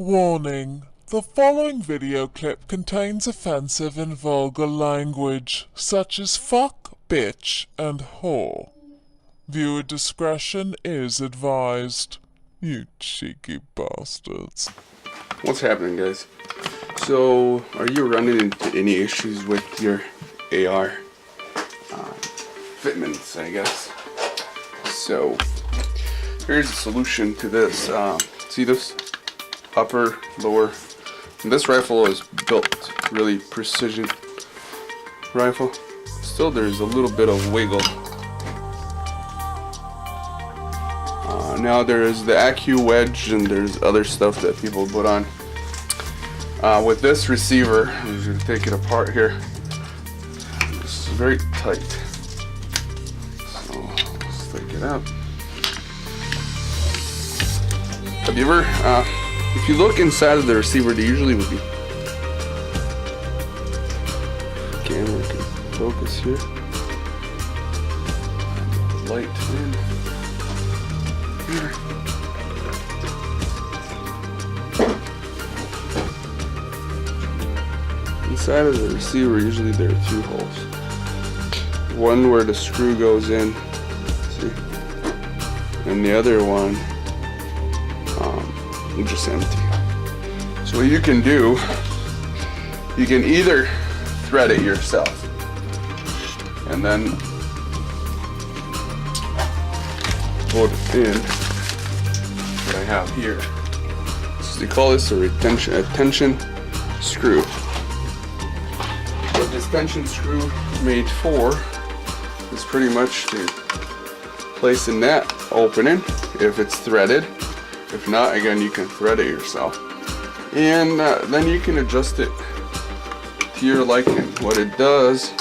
Warning: the following video clip contains offensive and vulgar language, such as fuck, bitch, and whore. Viewer discretion is advised. You cheeky bastards. What's happening, guys? So, are you running into any issues with your AR fitments, I guess? So, here's a solution to this. See this? Upper, lower. And this rifle is built really precision rifle. Still, there's a little bit of wiggle. Now there's the AQ wedge and there's other stuff that people put on. With this receiver, I'm just going to take it apart here. This is very tight. So let's take it out. Have you ever, if you look inside of the receiver, they usually would be. Camera can focus here. Light in. Here. Inside of the receiver, usually there are two holes. One where the screw goes in, see, and the other one just empty. So what you can do, you can either thread it yourself and then put it in what I have here. So they call this a tension screw. What this tension screw is made for is pretty much to place in that opening if it's threaded. If not, again, you can thread it yourself. And then you can adjust it to your liking. What it does,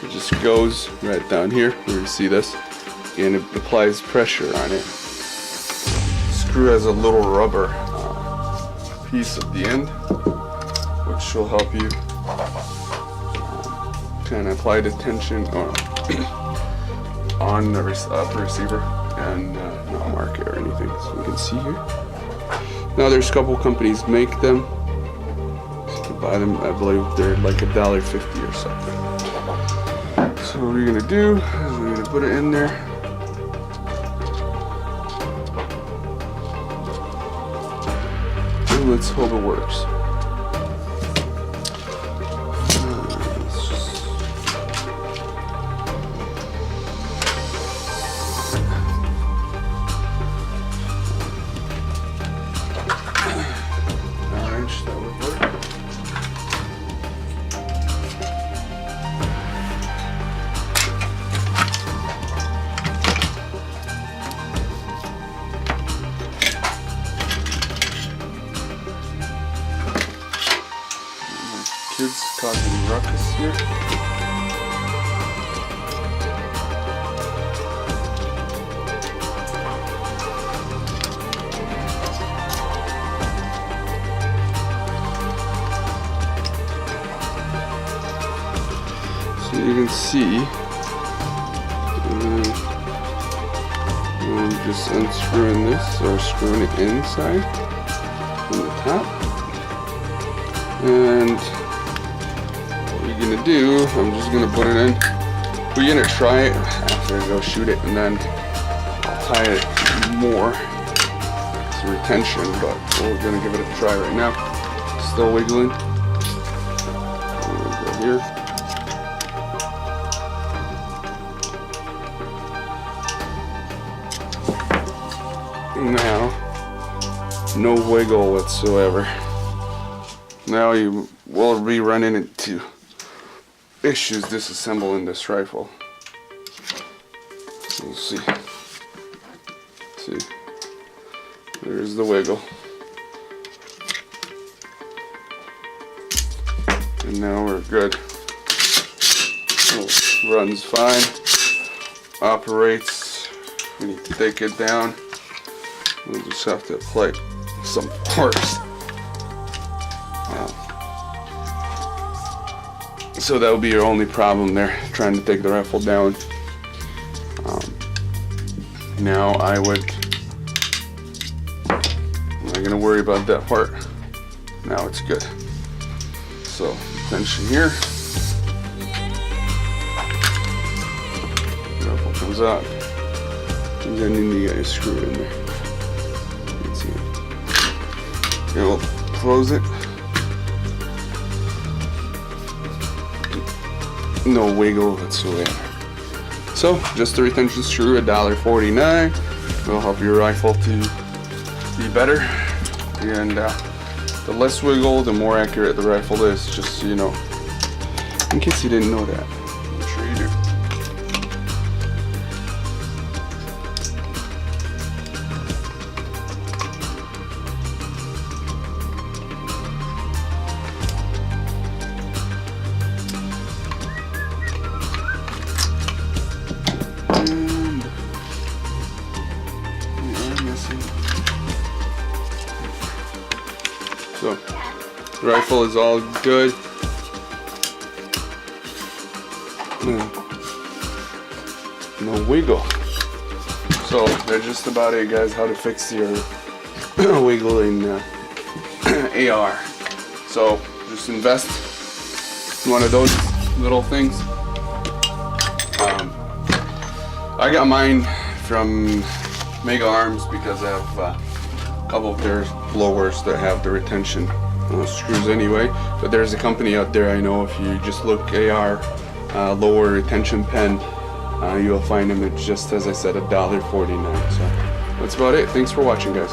it just goes right down here where you see this, and it applies pressure on it. The screw has a little rubber piece at the end, which will help you kind of apply the tension on the receiver and not mark it or anything. So you can see here. Now there's a couple companies make them. So you can buy them. I believe they're like $1.50 or something. So what we're gonna do is we're gonna put it in there. And let's hope it works. Kids causing ruckus here. So you can see, I'm just unscrewing this or screwing it inside from the top, and gonna do, I'm just gonna put it in. We're gonna try it after I go shoot it, and then I'll tie it more to retention, but we're gonna give it a try right now. Still wiggling. We'll go here. Now, no wiggle whatsoever. Now you will be running into issues disassembling this rifle. So we'll see. See, there's the wiggle, and now we're good. Oh, runs fine, operates. We need to take it down. We'll just have to apply some force. So that would be your only problem there, trying to take the rifle down. Now I would not gonna worry about that part. Now it's good. So tension here. Rifle comes out. And then you got your screw in there. Let's see. And we'll close it. No wiggle whatsoever. So just the retention screw, $1.49. Will help your rifle to be better. And the less wiggle, the more accurate the rifle is. Just so you know, in case you didn't know that. I'm sure you do. So, the rifle is all good. No wiggle. So, that's just about it, guys, how to fix your wiggle in AR. So, just invest in one of those little things. I got mine from Mega Arms because I have a couple of their blowers that have the retention screws anyway. But there's a company out there I know, if you just look AR lower retention pen, you'll find them at just, as I said, $1.49. So that's about it. Thanks for watching, guys.